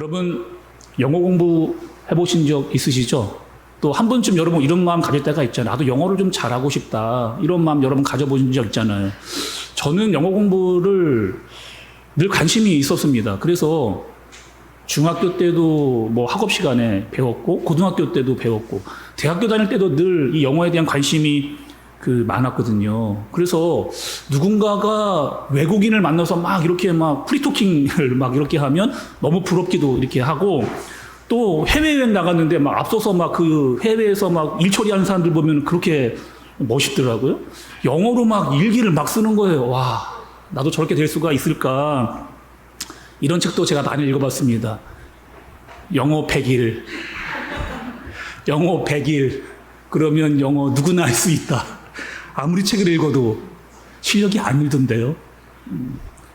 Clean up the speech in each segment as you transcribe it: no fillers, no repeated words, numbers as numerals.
여러분 영어 공부 해보신 적 있으시죠? 또 한 번쯤 여러분 이런 마음 가질 때가 있잖아요. 나도 영어를 좀 잘하고 싶다. 이런 마음 여러분 가져보신 적 있잖아요. 저는 영어 공부를 늘 관심이 있었습니다. 그래서 중학교 때도 뭐 학업 시간에 배웠고, 고등학교 때도 배웠고, 대학교 다닐 때도 늘 이 영어에 대한 관심이 많았거든요. 그래서 누군가가 외국인을 만나서 막 이렇게 막 프리토킹을 막 이렇게 하면 너무 부럽기도 이렇게 하고, 또 해외여행 나갔는데 막 앞서서 막 그 해외에서 막 일 처리하는 사람들 보면 그렇게 멋있더라고요. 영어로 막 일기를 막 쓰는 거예요. 와, 나도 저렇게 될 수가 있을까. 이런 책도 제가 많이 읽어봤습니다. 영어 100일. 영어 100일. 그러면 영어 누구나 할 수 있다. 아무리 책을 읽어도 실력이 안 늘던데요.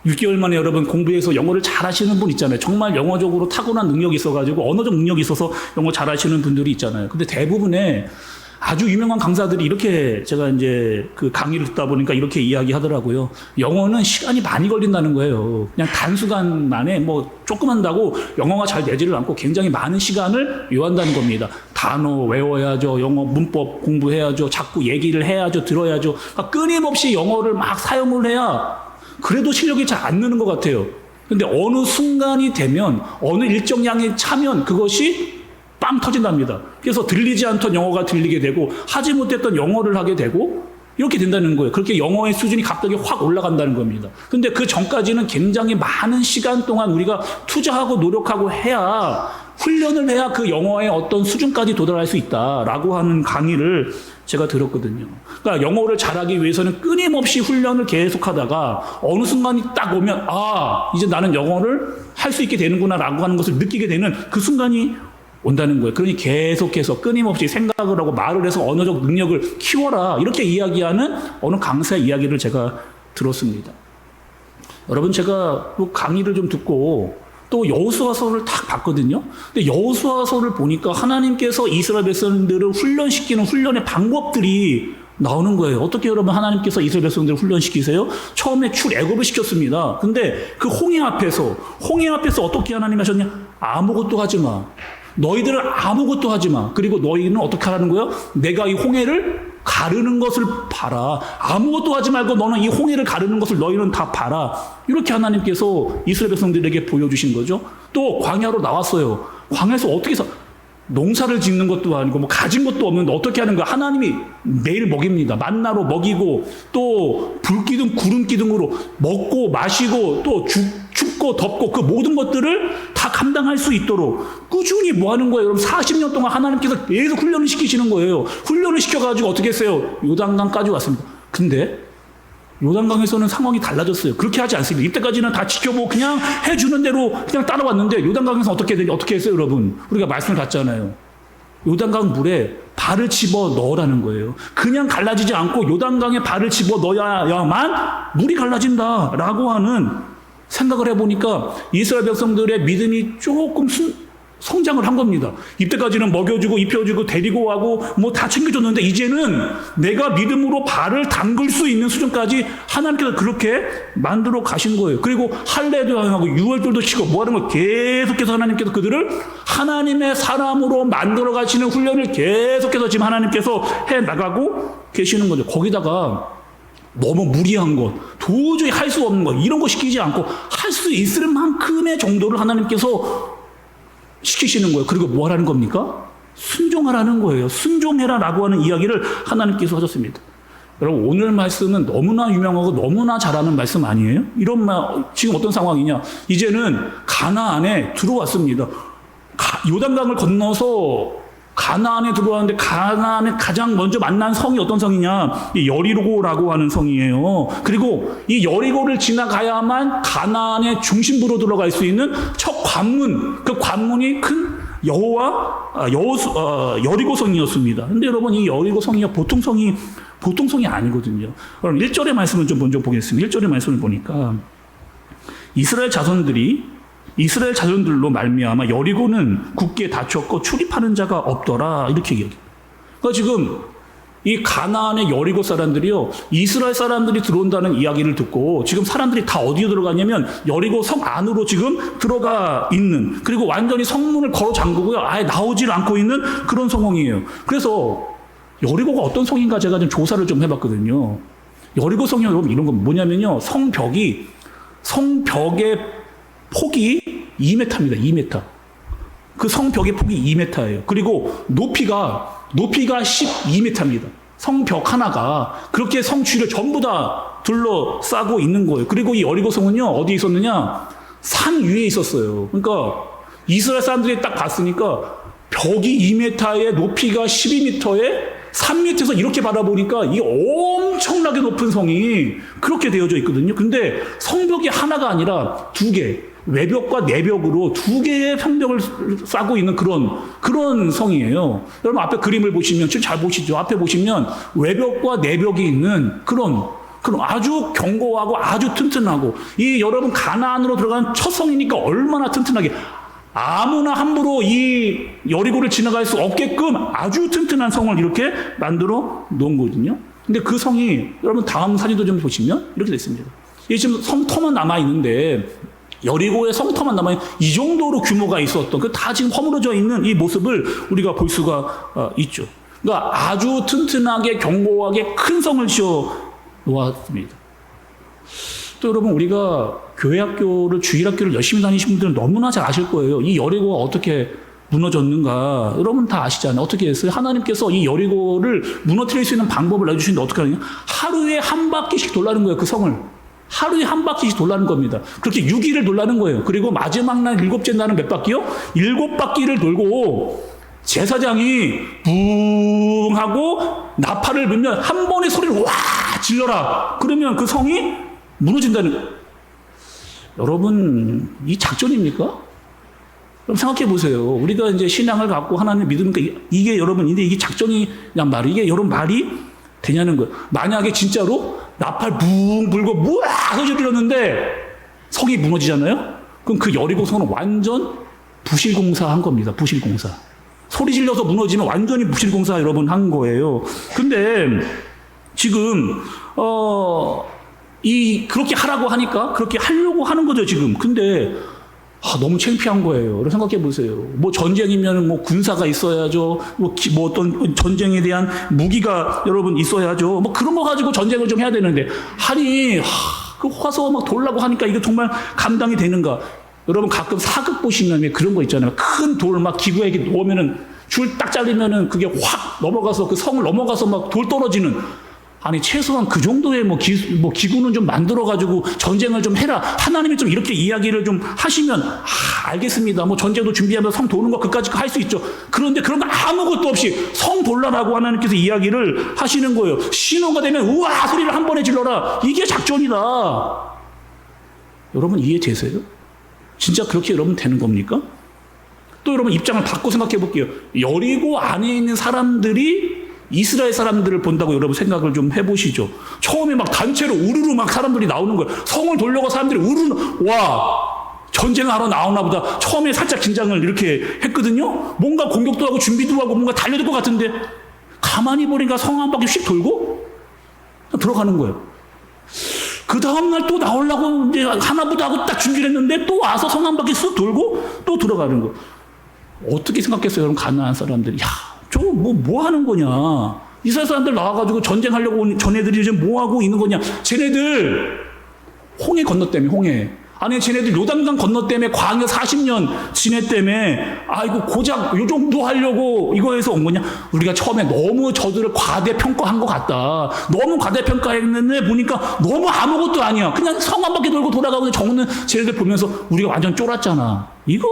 6개월 만에 여러분 공부해서 영어를 잘하시는 분 있잖아요. 정말 영어적으로 타고난 능력이 있어가지고 언어적 능력이 있어서 영어 잘하시는 분들이 있잖아요. 근데 대부분의 아주 유명한 강사들이 이렇게 제가 이제 그 강의를 듣다 보니까 이렇게 이야기하더라고요. 영어는 시간이 많이 걸린다는 거예요. 그냥 단시간 만에 뭐 조금 한다고 영어가 잘 되지를 않고 굉장히 많은 시간을 요한다는 겁니다. 단어 외워야죠. 영어 문법 공부해야죠. 자꾸 얘기를 해야죠. 들어야죠. 그러니까 끊임없이 영어를 막 사용을 해야 그래도 실력이 잘 안 느는 것 같아요. 근데 어느 순간이 되면 어느 일정량이 차면 그것이 빵 터진답니다. 그래서 들리지 않던 영어가 들리게 되고 하지 못했던 영어를 하게 되고 이렇게 된다는 거예요. 그렇게 영어의 수준이 갑자기 확 올라간다는 겁니다. 근데 그 전까지는 굉장히 많은 시간 동안 우리가 투자하고 노력하고 해야 훈련을 해야 그 영어의 어떤 수준까지 도달할 수 있다라고 하는 강의를 제가 들었거든요. 그러니까 영어를 잘하기 위해서는 끊임없이 훈련을 계속하다가 어느 순간이 딱 오면 이제 나는 영어를 할 수 있게 되는구나라고 하는 것을 느끼게 되는 그 순간이 온다는 거예요. 그러니 계속해서 끊임없이 생각을 하고 말을 해서 언어적 능력을 키워라 이렇게 이야기하는 어느 강사의 이야기를 제가 들었습니다. 여러분 제가 또 강의를 좀 듣고 또 여호수아서를 딱 봤거든요. 근데 여호수아서를 보니까 하나님께서 이스라엘 백성들을 훈련시키는 훈련의 방법들이 나오는 거예요. 어떻게 여러분 하나님께서 이스라엘 백성들을 훈련시키세요? 처음에 출애굽을 시켰습니다. 근데 그 홍해 앞에서 어떻게 하나님이 하셨냐? 아무것도 하지 마. 너희들은 아무것도 하지 마. 그리고 너희는 어떻게 하라는 거예요? 내가 이 홍해를 가르는 것을 봐라. 아무것도 하지 말고 너는 이 홍해를 가르는 것을 너희는 다 봐라. 이렇게 하나님께서 이스라엘 백성들에게 보여주신 거죠. 또 광야로 나왔어요. 광야에서 어떻게 해서 농사를 짓는 것도 아니고 뭐 가진 것도 없는데 어떻게 하는 거야? 하나님이 매일 먹입니다. 만나로 먹이고 또 불기둥 구름기둥으로 먹고 마시고 또 춥고 덥고 그 모든 것들을 다 감당할 수 있도록 꾸준히 뭐 하는 거예요? 여러분 40년 동안 하나님께서 계속 훈련을 시키시는 거예요. 훈련을 시켜가지고 어떻게 했어요? 요단강까지 왔습니다. 근데 요단강에서는 상황이 달라졌어요. 그렇게 하지 않습니다. 이때까지는 다 지켜보고 그냥 해주는 대로 그냥 따라왔는데 요단강에서 어떻게 했어요, 여러분? 우리가 말씀을 받잖아요. 요단강 물에 발을 집어 넣으라는 거예요. 그냥 갈라지지 않고 요단강에 발을 집어 넣어야만 물이 갈라진다라고 하는 생각을 해보니까 이스라엘 백성들의 믿음이 조금 성장을 한 겁니다. 이때까지는 먹여주고 입혀주고 데리고 가고 뭐 다 챙겨줬는데 이제는 내가 믿음으로 발을 담글 수 있는 수준까지 하나님께서 그렇게 만들어 가신 거예요. 그리고 할례도 하고 유월절도 치고 뭐 하는 거 계속해서 하나님께서 그들을 하나님의 사람으로 만들어 가시는 훈련을 계속해서 지금 하나님께서 해 나가고 계시는 거죠. 거기다가 너무 무리한 것, 도저히 할 수 없는 것 이런 거 시키지 않고 할 수 있을 만큼의 정도를 하나님께서 시키시는 거예요. 그리고 뭐 하라는 겁니까? 순종하라는 거예요. 순종해라라고 하는 이야기를 하나님께서 하셨습니다. 여러분 오늘 말씀은 너무나 유명하고 너무나 잘하는 말씀 아니에요? 이런 말 지금 어떤 상황이냐? 이제는 가나안에 들어왔습니다. 요단강을 건너서 가나안에 들어왔는데 가나안에 가장 먼저 만난 성이 어떤 성이냐? 이 여리고라고 하는 성이에요. 그리고 이 여리고를 지나가야만 가나안의 중심부로 들어갈 수 있는 첫 관문, 그 관문이 큰 여리고성이었습니다. 근데 여러분 이 여리고성이 보통 성이 아니거든요. 그럼 1절의 말씀을 좀 먼저 보겠습니다. 1절의 말씀을 보니까 이스라엘 자손들로 말미암아 여리고는 굳게 닫혔고 출입하는 자가 없더라 이렇게 얘기해요. 그러니까 지금 이 가나안의 여리고 사람들이요, 이스라엘 사람들이 들어온다는 이야기를 듣고 지금 사람들이 다 어디에 들어가냐면 여리고 성 안으로 지금 들어가 있는, 그리고 완전히 성문을 걸어 잠그고요, 아예 나오질 않고 있는 그런 상황이에요. 그래서 여리고가 어떤 성인가 제가 좀 조사를 좀 해봤거든요. 여리고 성이 여러분 이런 건 뭐냐면요, 성벽의 폭이 2m입니다. 2m. 그 성벽의 폭이 2m예요. 그리고 높이가 12m입니다. 성벽 하나가 그렇게 성취를 전부 다 둘러싸고 있는 거예요. 그리고 이 여리고 성은요, 어디에 있었느냐? 산 위에 있었어요. 그러니까 이스라엘 사람들이 딱 봤으니까 벽이 2m에 높이가 12m에 산 밑에서 이렇게 바라보니까 이 엄청나게 높은 성이 그렇게 되어져 있거든요. 근데 성벽이 하나가 아니라 두 개, 외벽과 내벽으로 두 개의 성벽을 쌓고 있는 그런 성이에요. 여러분 앞에 그림을 보시면 지금 잘 보시죠. 앞에 보시면 외벽과 내벽이 있는 그런 아주 견고하고 아주 튼튼하고, 이 여러분 가나안으로 들어간 첫 성이니까 얼마나 튼튼하게, 아무나 함부로 이 여리고를 지나갈 수 없게끔 아주 튼튼한 성을 이렇게 만들어 놓은 거거든요. 근데 그 성이 여러분 다음 사진도 좀 보시면 이렇게 됐습니다. 이게 지금 성터만 남아 있는데, 여리고의 성터만 남아 있는 이 정도로 규모가 있었던 그 다 지금 허물어져 있는 이 모습을 우리가 볼 수가 있죠. 그러니까 아주 튼튼하게 견고하게 큰 성을 지어 놓았습니다. 또 여러분 우리가 교회 학교를, 주일학교를 열심히 다니신 분들은 너무나 잘 아실 거예요. 이 여리고가 어떻게 무너졌는가 여러분 다 아시잖아요. 어떻게 했어요? 하나님께서 이 여리고를 무너뜨릴 수 있는 방법을 알려주시는데 어떻게 하느냐? 하루에 한 바퀴씩 돌라는 거예요. 그 성을 하루에 한 바퀴씩 돌라는 겁니다. 그렇게 6일을 돌라는 거예요. 그리고 마지막 날 7째 날은 몇 바퀴요? 7바퀴를 돌고 제사장이 붕 하고 나팔을 불면 한 번에 소리를 와 질러라. 그러면 그 성이 무너진다는 거예요. 여러분 이 작전입니까? 그럼 생각해 보세요. 우리가 이제 신앙을 갖고 하나님 믿으니까 이게 여러분, 근데 이게 작전이란 말이, 이게 여러분 말이 되냐는 거예요. 만약에 진짜로 나팔 붕 불고 무악 소리 들었는데 성이 무너지잖아요. 그럼 그 여리고 성은 완전 부실공사한 겁니다. 부실공사. 소리 질러서 무너지면 완전히 부실공사 여러분 한 거예요. 근데 지금 그렇게 하라고 하니까 그렇게 하려고 하는 거죠 지금. 근데 너무 창피한 거예요. 여러분 생각해 보세요. 뭐 전쟁이면 뭐 군사가 있어야죠. 뭐 어떤 전쟁에 대한 무기가 여러분 있어야죠. 뭐 그런 거 가지고 전쟁을 좀 해야 되는데, 아니 그 화서 막 돌라고 하니까 이게 정말 감당이 되는가? 여러분 가끔 사극 보시면 왜 그런 거 있잖아요. 큰 돌 막 기구에 놓으면은 줄 딱 잘리면은 그게 확 넘어가서 그 성을 넘어가서 막 돌 떨어지는. 아니 최소한 그 정도의 기구는 좀 만들어가지고 전쟁을 좀 해라. 하나님이 좀 이렇게 이야기를 좀 하시면 알겠습니다. 뭐 전쟁도 준비하면서 성 도는 거 그까짓 거 할 수 있죠. 그런데 그런 거 아무것도 없이 성 돌라라고 하나님께서 이야기를 하시는 거예요. 신호가 되면 우와 소리를 한 번에 질러라. 이게 작전이다. 여러분 이해되세요? 진짜 그렇게 여러분 되는 겁니까? 또 여러분 입장을 바꿔 생각해 볼게요. 여리고 안에 있는 사람들이 이스라엘 사람들을 본다고 여러분 생각을 좀 해보시죠. 처음에 막 단체로 우르르 막 사람들이 나오는 거예요. 성을 돌려고 사람들이 우르르, 와 전쟁하러 나오나 보다. 처음에 살짝 긴장을 이렇게 했거든요. 뭔가 공격도 하고 준비도 하고 뭔가 달려들 것 같은데 가만히 보니까 성 한 바퀴 씩 돌고 들어가는 거예요. 그 다음날 또 나오려고 이제 하나보다 하고 딱 준비를 했는데 또 와서 성 한 바퀴 쓱 돌고 또 들어가는 거예요. 어떻게 생각했어요 여러분? 가나안 사람들이 저거 뭐 하는 거냐? 이스라엘 사람들 나와가지고 전쟁하려고 온 전애들이 지금 뭐 하고 있는 거냐? 쟤네들 홍해 건너때문에 홍해. 아니 쟤네들 요단강 건너때문에 광야 40년 지냈때문에 아이고 고작 요 정도 하려고 이거에서 온 거냐? 우리가 처음에 너무 저들을 과대평가한 것 같다. 너무 과대평가했는데 보니까 너무 아무것도 아니야. 그냥 성 한 바퀴 돌고 돌아가고 적는 쟤네들 보면서 우리가 완전 쫄았잖아. 이거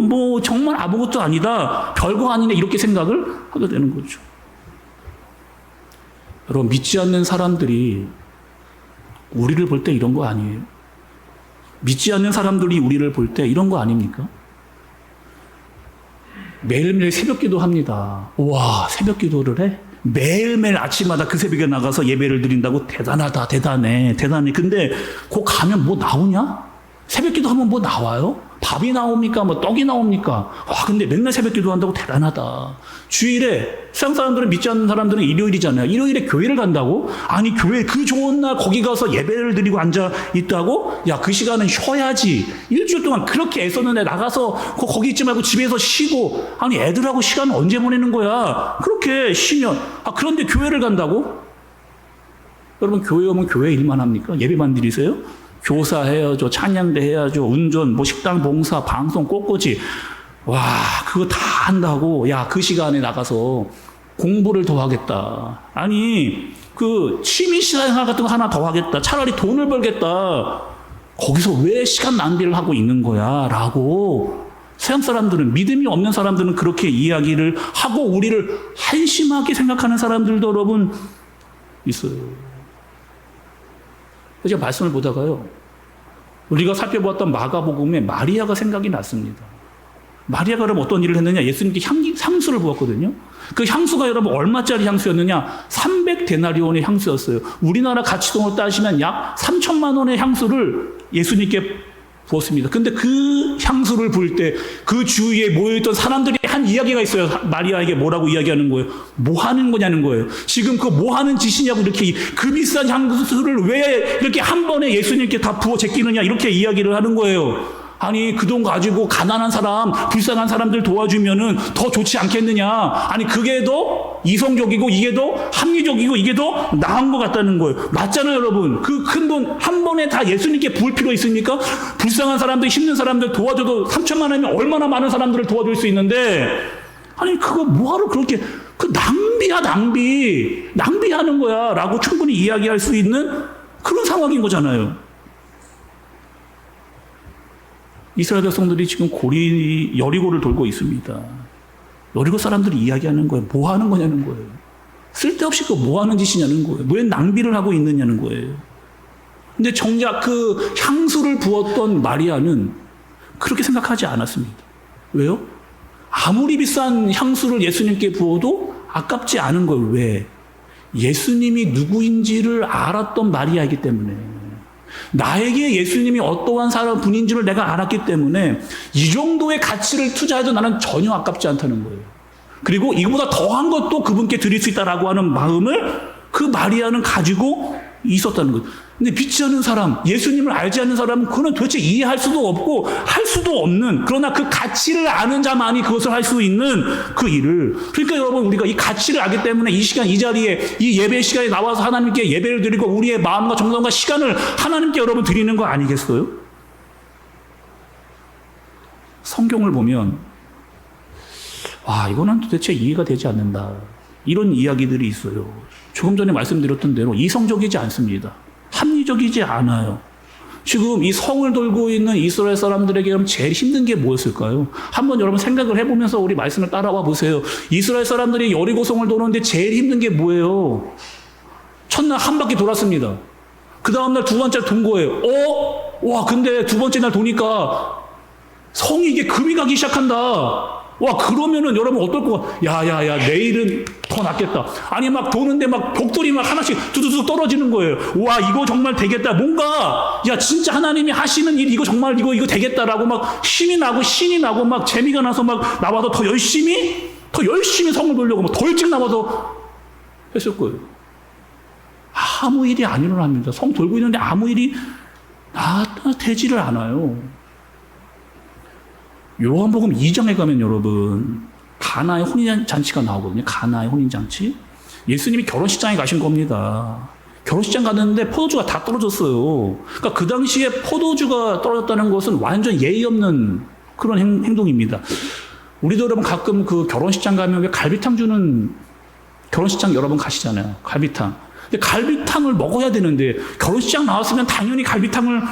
뭐 정말 아무것도 아니다. 별거 아니네. 이렇게 생각을 하게 되는 거죠. 여러분 믿지 않는 사람들이 우리를 볼 때 이런 거 아니에요? 믿지 않는 사람들이 우리를 볼 때 이런 거 아닙니까? 매일매일 새벽 기도합니다. 와 새벽 기도를 해? 매일매일 아침마다 그 새벽에 나가서 예배를 드린다고? 대단하다. 대단해. 근데 거 가면 뭐 나오냐? 새벽 기도하면 뭐 나와요? 밥이 나옵니까? 뭐 떡이 나옵니까? 와, 근데 맨날 새벽 기도한다고 대단하다. 주일에 세상 사람들은 믿지 않는 사람들은 일요일이잖아요. 일요일에 교회를 간다고? 아니, 교회 그 좋은 날 거기 가서 예배를 드리고 앉아 있다고? 야, 그 시간은 쉬어야지. 일주일 동안 그렇게 애썼는데 나가서 거기 있지 말고 집에서 쉬고, 아니, 애들하고 시간을 언제 보내는 거야? 그렇게 쉬면. 아, 그런데 교회를 간다고? 여러분, 교회 오면 교회 일만 합니까? 예배만 드리세요? 교사 해야죠, 찬양대 해야죠, 운전, 뭐 식당 봉사, 방송, 꽃꽂이. 와, 그거 다 한다고. 야, 그 시간에 나가서 공부를 더 하겠다. 아니, 그 취미 시간 같은 거 하나 더 하겠다. 차라리 돈을 벌겠다. 거기서 왜 시간 낭비를 하고 있는 거야? 라고 세상 사람들은, 믿음이 없는 사람들은 그렇게 이야기를 하고 우리를 한심하게 생각하는 사람들도 여러분 있어요. 제가 말씀을 보다가요, 우리가 살펴보았던 마가복음에 마리아가 생각이 났습니다. 마리아가 그럼 어떤 일을 했느냐? 예수님께 향수를 부었거든요. 그 향수가 여러분 얼마짜리 향수였느냐? 300데나리온의 향수였어요. 우리나라 가치돈으로 따지면 약 3천만 원의 향수를 예수님께 부었습니다. 근데 그 향수를 부을 때 그 주위에 모여있던 사람들이 한 이야기가 있어요. 마리아에게 뭐라고 이야기하는 거예요? 뭐 하는 거냐는 거예요. 지금 그 뭐 하는 짓이냐고, 이렇게 그 비싼 향수를 왜 이렇게 한 번에 예수님께 다 부어 제끼느냐, 이렇게 이야기를 하는 거예요. 아니, 그 돈 가지고 가난한 사람, 불쌍한 사람들 도와주면은 더 좋지 않겠느냐. 아니, 그게 더 이성적이고 이게 더 합리적이고 이게 더 나은 것 같다는 거예요. 맞잖아요, 여러분. 그 큰 돈 한 번에 다 예수님께 부을 필요 있습니까? 불쌍한 사람들, 힘든 사람들 도와줘도 3천만 원이면 얼마나 많은 사람들을 도와줄 수 있는데, 아니, 그거 뭐하러 그렇게, 그 낭비야, 낭비하는 거야 라고 충분히 이야기할 수 있는 그런 상황인 거잖아요. 이스라엘 백성들이 지금 여리고를 돌고 있습니다. 여리고 사람들이 이야기하는 거예요. 뭐 하는 거냐는 거예요. 쓸데없이 그 뭐 하는 짓이냐는 거예요. 왜 낭비를 하고 있느냐는 거예요. 근데 정작 그 향수를 부었던 마리아는 그렇게 생각하지 않았습니다. 왜요? 아무리 비싼 향수를 예수님께 부어도 아깝지 않은 걸. 왜? 예수님이 누구인지를 알았던 마리아이기 때문에. 나에게 예수님이 어떠한 사람 분인지를 내가 알았기 때문에 이 정도의 가치를 투자해도 나는 전혀 아깝지 않다는 거예요. 그리고 이거보다 더한 것도 그분께 드릴 수 있다라고 하는 마음을 그 마리아는 가지고 있었다는 거예요. 근데 믿지 않는 사람, 예수님을 알지 않는 사람은 그거는 도대체 이해할 수도 없고 할 수도 없는, 그러나 그 가치를 아는 자만이 그것을 할 수 있는 그 일을. 그러니까 여러분, 우리가 이 가치를 알기 때문에 이 시간, 이 자리에, 이 예배 시간에 나와서 하나님께 예배를 드리고 우리의 마음과 정성과 시간을 하나님께 여러분 드리는 거 아니겠어요? 성경을 보면 와, 이거는 도대체 이해가 되지 않는다, 이런 이야기들이 있어요. 조금 전에 말씀드렸던 대로 이성적이지 않습니다. 합리적이지 않아요. 지금 이 성을 돌고 있는 이스라엘 사람들에게 그럼 제일 힘든 게 뭐였을까요? 한번 여러분 생각을 해보면서 우리 말씀을 따라와 보세요. 이스라엘 사람들이 여리고 성을 도는데 제일 힘든 게 뭐예요? 첫날 한 바퀴 돌았습니다. 그 다음날 두 번째 돈 거예요. 와, 근데 두 번째 날 도니까 성이 이게 금이 가기 시작한다. 와, 그러면은 여러분 어떨 것 같아? 야, 내일은 더 낫겠다. 아니, 막 도는데 막 벽돌이 막 하나씩 두두두 떨어지는 거예요. 와, 이거 정말 되겠다. 뭔가, 야, 진짜 하나님이 하시는 일, 이거 정말 이거 되겠다라고 막 힘이 나고 신이 나고 막 재미가 나서 막 나와서 더 열심히 성을 돌려고 막 더 일찍 나와서 했을 거예요. 아무 일이 안 일어납니다. 성 돌고 있는데 아무 일이 되지를 않아요. 요한복음 2장에 가면 여러분, 가나의 혼인잔치가 나오거든요. 가나의 혼인잔치. 예수님이 결혼식장에 가신 겁니다. 결혼식장 갔는데 포도주가 다 떨어졌어요. 그러니까 그 당시에 포도주가 떨어졌다는 것은 완전 예의 없는 그런 행동입니다. 우리도 여러분 가끔 그 결혼식장 가면 왜 갈비탕 주는 결혼식장 여러분 가시잖아요. 갈비탕. 근데 갈비탕을 먹어야 되는데 결혼식장 나왔으면 당연히 갈비탕을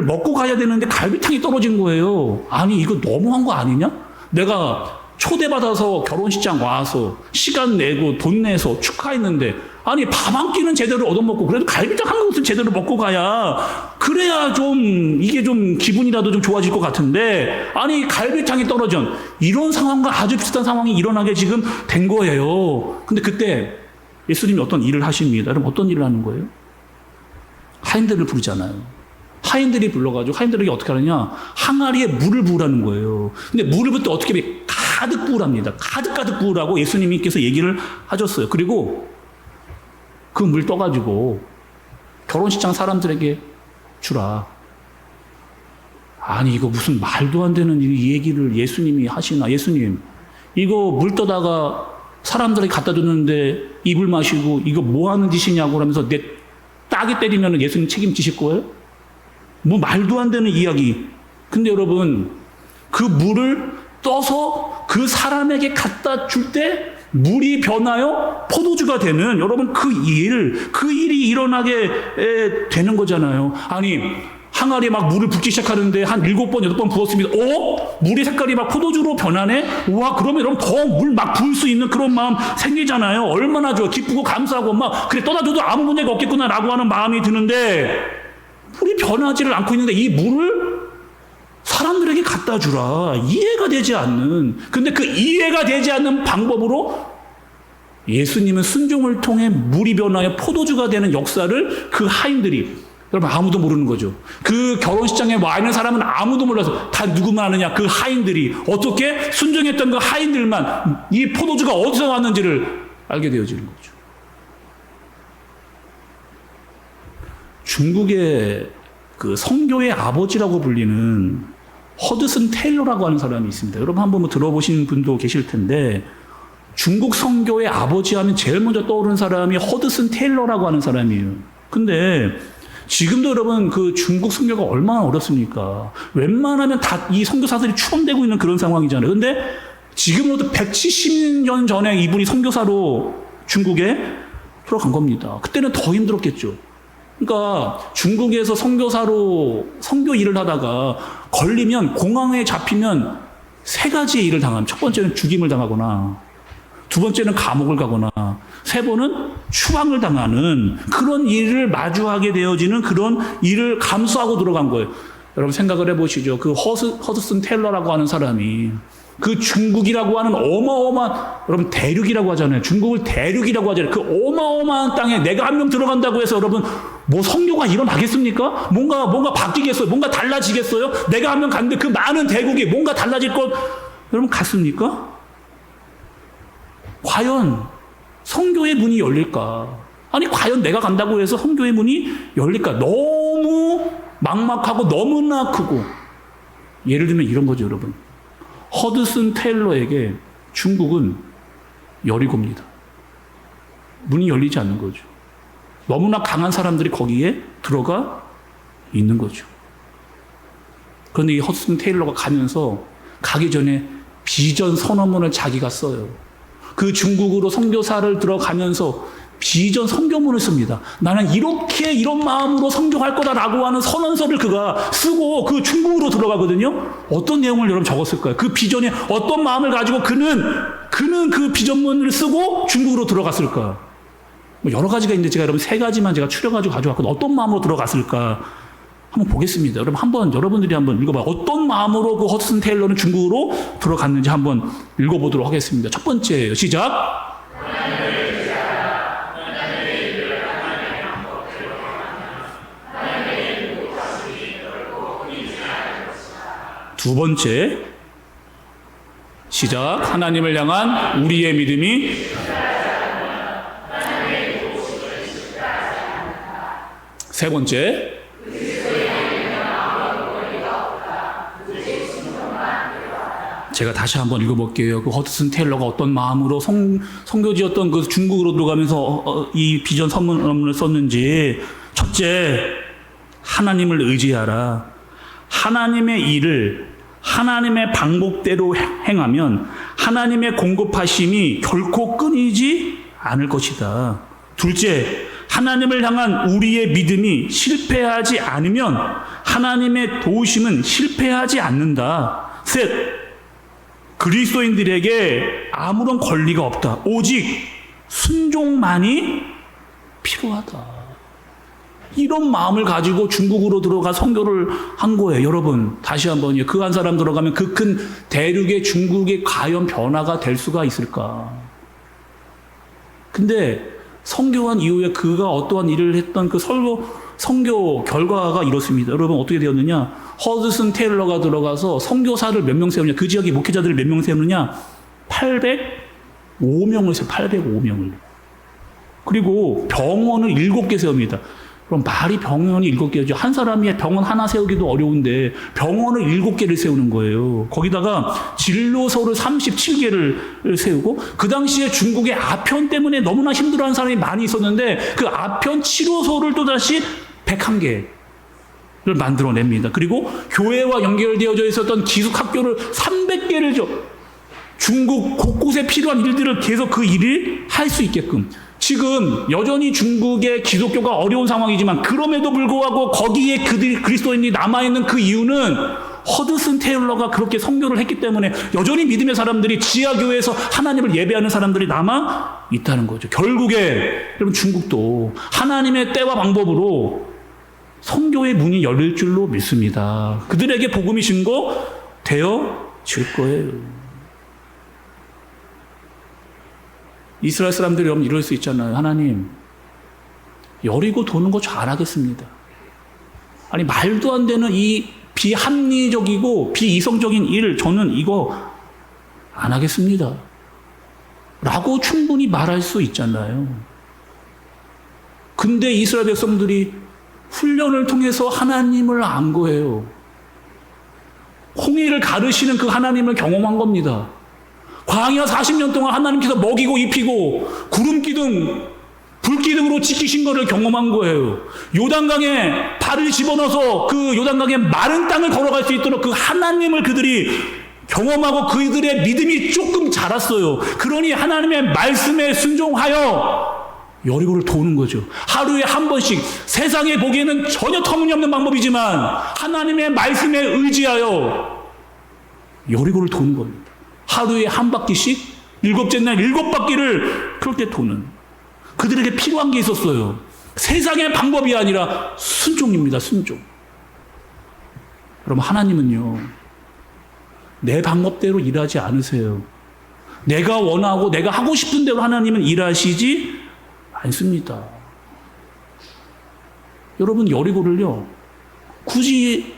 먹고 가야 되는데 갈비탕이 떨어진 거예요. 아니, 이거 너무한 거 아니냐? 내가 초대받아서 결혼식장 와서 시간 내고 돈 내서 축하했는데, 아니, 밥 한 끼는 제대로 얻어먹고 그래도 갈비탕 한 그릇은 제대로 먹고 가야, 그래야 좀 이게 좀 기분이라도 좀 좋아질 것 같은데, 아니, 갈비탕이 떨어진 이런 상황과 아주 비슷한 상황이 일어나게 지금 된 거예요. 근데 그때 예수님이 어떤 일을 하십니다. 여러분, 어떤 일을 하는 거예요? 하인들을 부르잖아요. 하인들이 불러가지고 하인들에게 어떻게 하느냐, 항아리에 물을 부으라는 거예요. 근데 물을 부을 때 어떻게 해? 가득 부으랍니다. 가득 부으라고 예수님께서 얘기를 하셨어요. 그리고 그 물 떠가지고 결혼식장 사람들에게 주라. 아니, 이거 무슨 말도 안 되는 이 얘기를 예수님이 하시나. 예수님, 이거 물 떠다가 사람들에게 갖다 줬는데 입을 마시고 이거 뭐 하는 짓이냐고 그러면서 내 따기 때리면 예수님 책임지실 거예요? 뭐 말도 안 되는 이야기. 근데 여러분, 그 물을 떠서 그 사람에게 갖다 줄 때 물이 변하여 포도주가 되는, 여러분, 그 일이 일어나게 되는 거잖아요. 아니, 항아리에 막 물을 붓기 시작하는데 한 7번, 8번 부었습니다. 물의 색깔이 막 포도주로 변하네? 우와, 그러면 여러분 더 물 막 부을 수 있는 그런 마음 생기잖아요. 얼마나 좋아. 기쁘고 감사하고 막, 그래, 떠다줘도 아무 문제가 없겠구나라고 하는 마음이 드는데, 물이 변하지를 않고 있는데 이 물을 사람들에게 갖다 주라. 이해가 되지 않는. 근데 그 이해가 되지 않는 방법으로 예수님은 순종을 통해 물이 변하여 포도주가 되는 역사를 그 하인들이, 여러분, 아무도 모르는 거죠. 그 결혼식장에 와 있는 사람은 아무도 몰라서 다 누구만 아느냐? 그 하인들이. 어떻게 순종했던 그 하인들만 이 포도주가 어디서 왔는지를 알게 되어지는 거죠. 중국의 그 성교의 아버지라고 불리는 허드슨 테일러라고 하는 사람이 있습니다. 여러분 한번 들어보신 분도 계실 텐데, 중국 성교의 아버지 하면 제일 먼저 떠오르는 사람이 허드슨 테일러라고 하는 사람이에요. 근데 지금도 여러분 그 중국 성교가 얼마나 어렵습니까? 웬만하면 다 이 선교사들이 추방되고 있는 그런 상황이잖아요. 근데 지금으로부터 170년 전에 이분이 선교사로 중국에 돌아간 겁니다. 그때는 더 힘들었겠죠. 그러니까 중국에서 선교사로 선교 일을 하다가 걸리면, 공항에 잡히면 3가지의 일을 당합니다. 첫 번째는 죽임을 당하거나, 두 번째는 감옥을 가거나, 세 번은 추방을 당하는 그런 일을 마주하게 되어지는 그런 일을 감수하고 들어간 거예요. 여러분 생각을 해보시죠. 그 허드슨 테일러라고 하는 사람이 그 중국이라고 하는 어마어마한, 여러분 대륙이라고 하잖아요. 중국을 대륙이라고 하잖아요. 그 어마어마한 땅에 내가 한 명 들어간다고 해서 여러분 뭐 성교가 일어나겠습니까? 뭔가 바뀌겠어요? 뭔가 달라지겠어요? 내가 한 명 갔는데 그 많은 대국이 뭔가 달라질 것, 여러분 갔습니까? 과연 성교의 문이 열릴까? 아니, 과연 내가 간다고 해서 성교의 문이 열릴까? 너무 막막하고 너무나 크고. 예를 들면 이런 거죠, 여러분. 허드슨 테일러에게 중국은 여리고입니다. 문이 열리지 않는 거죠. 너무나 강한 사람들이 거기에 들어가 있는 거죠. 그런데 이 허드슨 테일러가 가기 전에 비전 선언문을 자기가 써요. 그 중국으로 선교사를 들어가면서 비전 선교문을 씁니다. 나는 이렇게 이런 마음으로 선교할 거다라고 하는 선언서를 그가 쓰고 그 중국으로 들어가거든요. 어떤 내용을 여러분 적었을까요? 그 비전에 어떤 마음을 가지고 그는 그 비전문을 쓰고 중국으로 들어갔을까? 뭐 여러 가지가 있는데 제가 여러분 3가지만 제가 추려가지고 가져왔거든요. 어떤 마음으로 들어갔을까? 한번 보겠습니다. 여러분 여러분들이 한번 읽어봐요. 어떤 마음으로 그 허드슨 테일러는 중국으로 들어갔는지 한번 읽어보도록 하겠습니다. 첫 번째예요. 시작. 두 번째, 시작. 하나님을 향한 우리의 믿음이 세 번째, 제가 다시 한번 읽어볼게요. 그 허드슨 테일러가 어떤 마음으로 선교지였던 그 중국으로 들어가면서 이 비전 선문을 썼는지. 첫째, 하나님을 의지하라. 하나님의 일을 하나님의 방법대로 행하면 하나님의 공급하심이 결코 끊이지 않을 것이다. 둘째, 하나님을 향한 우리의 믿음이 실패하지 않으면 하나님의 도우심은 실패하지 않는다. 셋, 그리스도인들에게 아무런 권리가 없다. 오직 순종만이 필요하다. 이런 마음을 가지고 중국으로 들어가 선교를 한 거예요. 여러분 다시 한번요. 그 한 사람 들어가면 그 큰 대륙의 중국이 과연 변화가 될 수가 있을까? 근데 선교한 이후에 그가 어떠한 일을 했던 그 선교 결과가 이렇습니다. 여러분 어떻게 되었느냐? 허드슨 테일러가 들어가서 선교사를 몇 명 세우냐? 그 지역의 목회자들을 몇 명 세우느냐? 805명을 세워. 805명을. 그리고 병원을 7개 세웁니다. 그럼 말이 병원이 7개죠. 한 사람이 병원 하나 세우기도 어려운데 병원을 7개를 세우는 거예요. 거기다가 진료소를 37개를 세우고, 그 당시에 중국의 아편 때문에 너무나 힘들어하는 사람이 많이 있었는데 그 아편 치료소를 또다시 101개를 만들어냅니다. 그리고 교회와 연결되어져 있었던 기숙학교를 300개를 줘. 중국 곳곳에 필요한 일들을 계속 그 일을 할 수 있게끔. 지금 여전히 중국의 기독교가 어려운 상황이지만 그럼에도 불구하고 거기에 그리스도인이 남아있는 그 이유는 허드슨 테일러가 그렇게 선교를 했기 때문에 여전히 믿음의 사람들이 지하교회에서 하나님을 예배하는 사람들이 남아 있다는 거죠. 결국에 여러분 중국도 하나님의 때와 방법으로 선교의 문이 열릴 줄로 믿습니다. 그들에게 복음이 증거되어질 거예요. 이스라엘 사람들이 여러분 이럴 수 있잖아요. 하나님, 여리고 도는 거 잘하겠습니다. 아니 말도 안 되는 이 비합리적이고 비이성적인 일 저는 이거 안 하겠습니다. 라고 충분히 말할 수 있잖아요. 근데 이스라엘 백성들이 훈련을 통해서 하나님을 안 거예요. 홍해를 가르시는 그 하나님을 경험한 겁니다. 광야 40년 동안 하나님께서 먹이고 입히고 구름 기둥, 불 기둥으로 지키신 것을 경험한 거예요. 요단강에 발을 집어넣어서 그 요단강의 마른 땅을 걸어갈 수 있도록 그 하나님을 그들이 경험하고 그들의 믿음이 조금 자랐어요. 그러니 하나님의 말씀에 순종하여 여리고를 도는 거죠. 하루에 한 번씩. 세상에 보기에는 전혀 터무니없는 방법이지만 하나님의 말씀에 의지하여 여리고를 도는 겁니다. 하루에 한 바퀴씩 7째 날 7바퀴를 그렇게 도는. 그들에게 필요한 게 있었어요. 세상의 방법이 아니라 순종입니다. 순종. 여러분 하나님은요, 내 방법대로 일하지 않으세요. 내가 원하고 내가 하고 싶은 대로 하나님은 일하시지 않습니다. 여러분 여리고를요, 굳이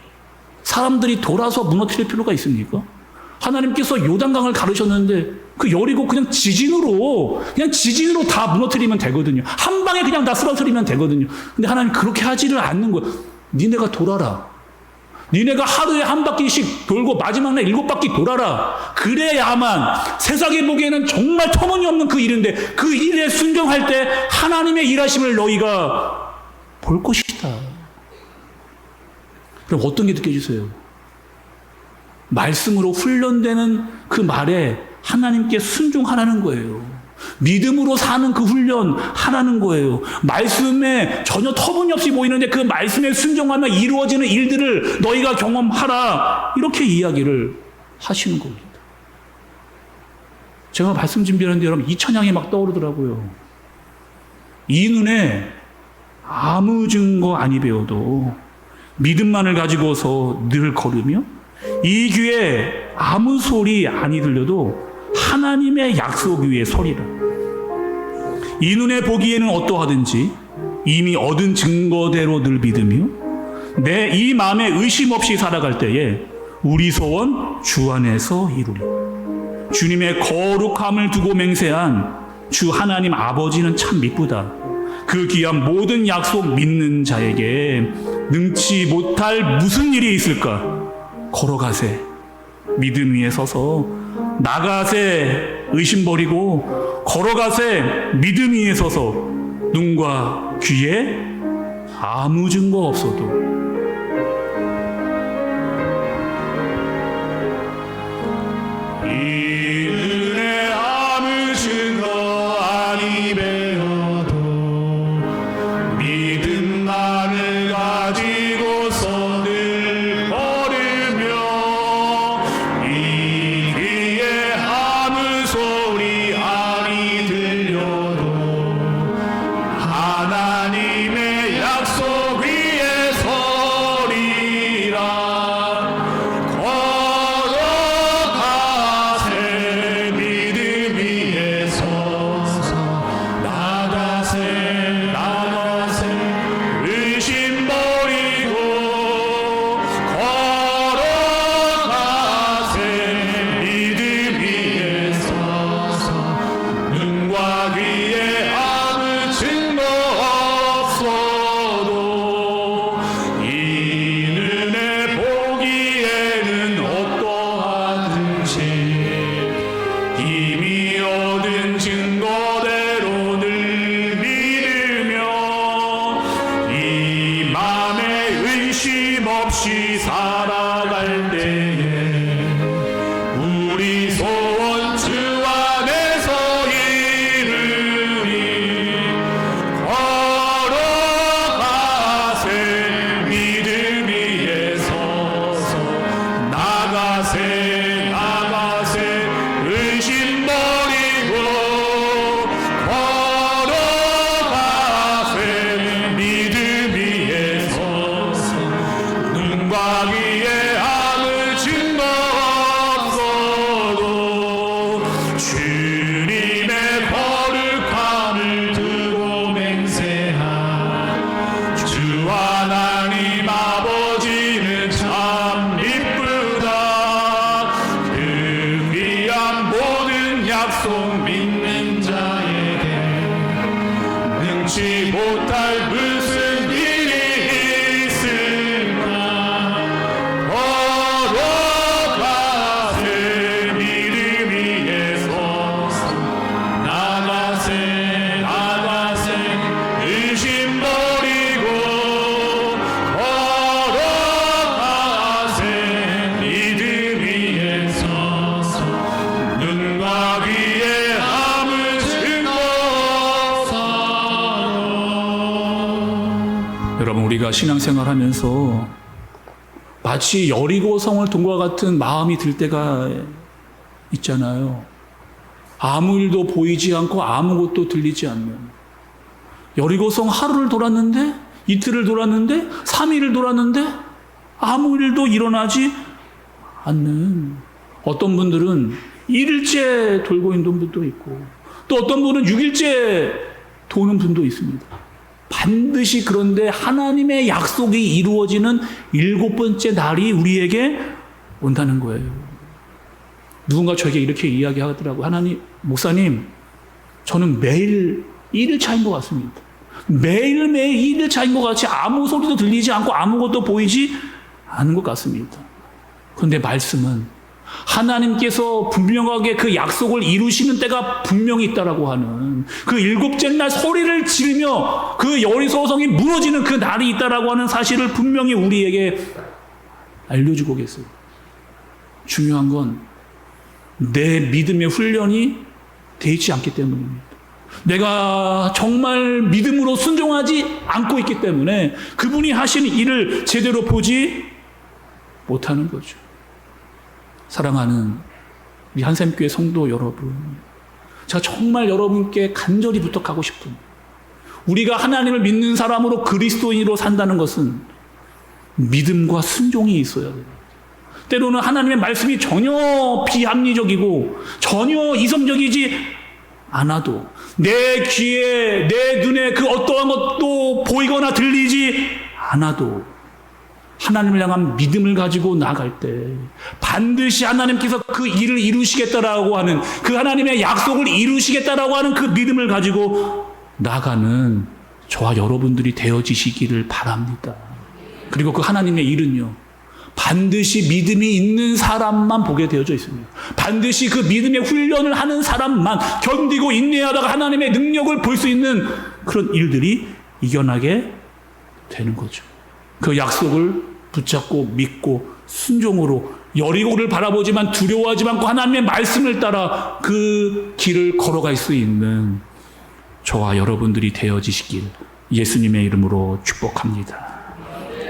사람들이 돌아서 무너뜨릴 필요가 있습니까? 하나님께서 요단강을 가르셨는데 그 여리고 그냥 지진으로 다 무너뜨리면 되거든요. 한 방에 그냥 다 쓰러뜨리면 되거든요. 근데 하나님 그렇게 하지를 않는 거예요. 니네가 돌아라. 니네가 하루에 한 바퀴씩 돌고 마지막 날 7바퀴 돌아라. 그래야만 세상에 보기에는 정말 터무니없는 그 일인데 그 일에 순종할 때 하나님의 일하심을 너희가 볼 것이다. 그럼 어떤 게 느껴지세요? 말씀으로 훈련되는 그 말에 하나님께 순종하라는 거예요. 믿음으로 사는 그 훈련 하라는 거예요. 말씀에 전혀 터무니없이 보이는데 그 말씀에 순종하며 이루어지는 일들을 너희가 경험하라. 이렇게 이야기를 하시는 겁니다. 제가 말씀 준비하는데 여러분 이 찬양이 막 떠오르더라고요. 이 눈에 아무 증거 아니 배워도 믿음만을 가지고서 늘 걸으며 이 귀에 아무 소리 아니 들려도 하나님의 약속 위에 서리라. 이 눈에 보기에는 어떠하든지 이미 얻은 증거대로 늘 믿으며 내 이 마음에 의심 없이 살아갈 때에 우리 소원 주 안에서 이루리. 주님의 거룩함을 두고 맹세한 주 하나님 아버지는 참 미쁘다. 그 귀한 모든 약속 믿는 자에게 능치 못할 무슨 일이 있을까? 걸어가세. 믿음 위에 서서 나가세. 의심 버리고 걸어가세. 믿음 위에 서서 눈과 귀에 아무 증거 없어도 이 눈에 아무 증거 아니 배워도 믿음만을 가지고서 늘 걸으며 이 귀에 아무 소리 아니 들려도 하나님의 약속 위에 서리라. 걸어가세. 믿음 위에 서서 나가세. 의심 거침없이 살아갈 때에 우리 소원 주 안에서 이루리. 걸어가세 믿음 위에 서서 나가세 나가세 의심 버리고 걸어가세 믿음 위에 서서 눈과 귀에 아무 증거 없어도 주님의 거룩함을 두고 맹세한 주 하나님 아버지는 참 이쁘다. 그 귀한 모든 약속 믿는 자에게 능치 못할 무슨 일이 있을까. 걸어가세 믿음 위에 서서 나가세 나가세 의심 버리고 걸어가세 믿음 위에 서서 눈과 귀에 아무 증거 없어도. 여러분, 우리가 신앙생활하면서 마치 여리고성을 동과 같은 마음이 들 때가 있잖아요. 아무 일도 보이지 않고 아무것도 들리지 않는. 여리고성 하루를 돌았는데, 이틀을 돌았는데, 3일을 돌았는데 아무 일도 일어나지 않는. 어떤 분들은 1일째 돌고 있는 분도 있고, 또 어떤 분은 6일째 도는 분도 있습니다. 반드시 그런데 하나님의 약속이 이루어지는 7번째 날이 우리에게 온다는 거예요. 누군가 저에게 이렇게 이야기하더라고요. 하나님, 목사님, 저는 매일 1일 차인 것 같습니다. 매일매일 1일 차인 것 같이 아무 소리도 들리지 않고 아무것도 보이지 않은 것 같습니다. 그런데 말씀은 하나님께서 분명하게 그 약속을 이루시는 때가 분명히 있다라고 하는, 그 7째 날 소리를 지르며 그 여리고성이 무너지는 그 날이 있다라고 하는 사실을 분명히 우리에게 알려주고 계세요. 중요한 건 내 믿음의 훈련이 되어 있지 않기 때문입니다. 내가 정말 믿음으로 순종하지 않고 있기 때문에 그분이 하시는 일을 제대로 보지 못하는 거죠. 사랑하는 우리 한샘교회 성도 여러분, 제가 정말 여러분께 간절히 부탁하고 싶은, 우리가 하나님을 믿는 사람으로 그리스도인으로 산다는 것은 믿음과 순종이 있어야 돼요. 때로는 하나님의 말씀이 전혀 비합리적이고 전혀 이성적이지 않아도 내 귀에 내 눈에 그 어떠한 것도 보이거나 들리지 않아도 하나님을 향한 믿음을 가지고 나아갈 때 반드시 하나님께서 그 일을 이루시겠다라고 하는, 그 하나님의 약속을 이루시겠다라고 하는 그 믿음을 가지고 나아가는 저와 여러분들이 되어지시기를 바랍니다. 그리고 그 하나님의 일은요, 반드시 믿음이 있는 사람만 보게 되어져 있습니다. 반드시 그 믿음의 훈련을 하는 사람만, 견디고 인내하다가 하나님의 능력을 볼 수 있는 그런 일들이 이겨나게 되는 거죠. 그 약속을 붙잡고 믿고 순종으로 여리고를 바라보지만 두려워하지 않고 하나님의 말씀을 따라 그 길을 걸어갈 수 있는 저와 여러분들이 되어지시길 예수님의 이름으로 축복합니다.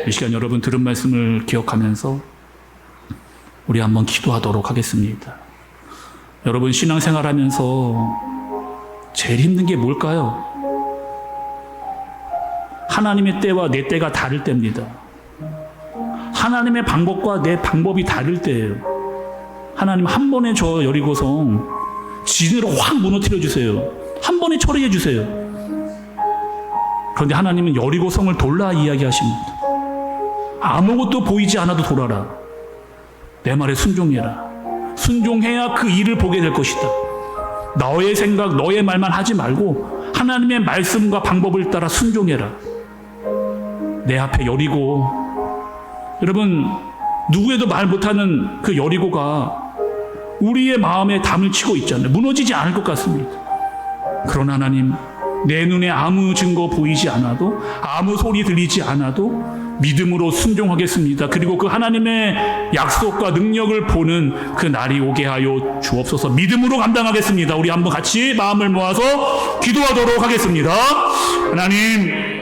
이 시간 여러분 들은 말씀을 기억하면서 우리 한번 기도하도록 하겠습니다. 여러분, 신앙생활하면서 제일 힘든 게 뭘까요? 하나님의 때와 내 때가 다를 때입니다. 하나님의 방법과 내 방법이 다를 때예요. 하나님, 한 번에 저 여리고성 진으로 확 무너뜨려 주세요. 한 번에 처리해 주세요. 그런데 하나님은 여리고성을 돌라 이야기하십니다. 아무것도 보이지 않아도 돌아라. 내 말에 순종해라. 순종해야 그 일을 보게 될 것이다. 너의 생각, 너의 말만 하지 말고 하나님의 말씀과 방법을 따라 순종해라. 내 앞에 여리고, 여러분, 누구에도 말 못하는 그 여리고가 우리의 마음에 담을 치고 있잖아요. 무너지지 않을 것 같습니다. 그러나 하나님, 내 눈에 아무 증거 보이지 않아도, 아무 소리 들리지 않아도 믿음으로 순종하겠습니다. 그리고 그 하나님의 약속과 능력을 보는 그 날이 오게 하여 주옵소서. 믿음으로 감당하겠습니다. 우리 한번 같이 마음을 모아서 기도하도록 하겠습니다. 하나님,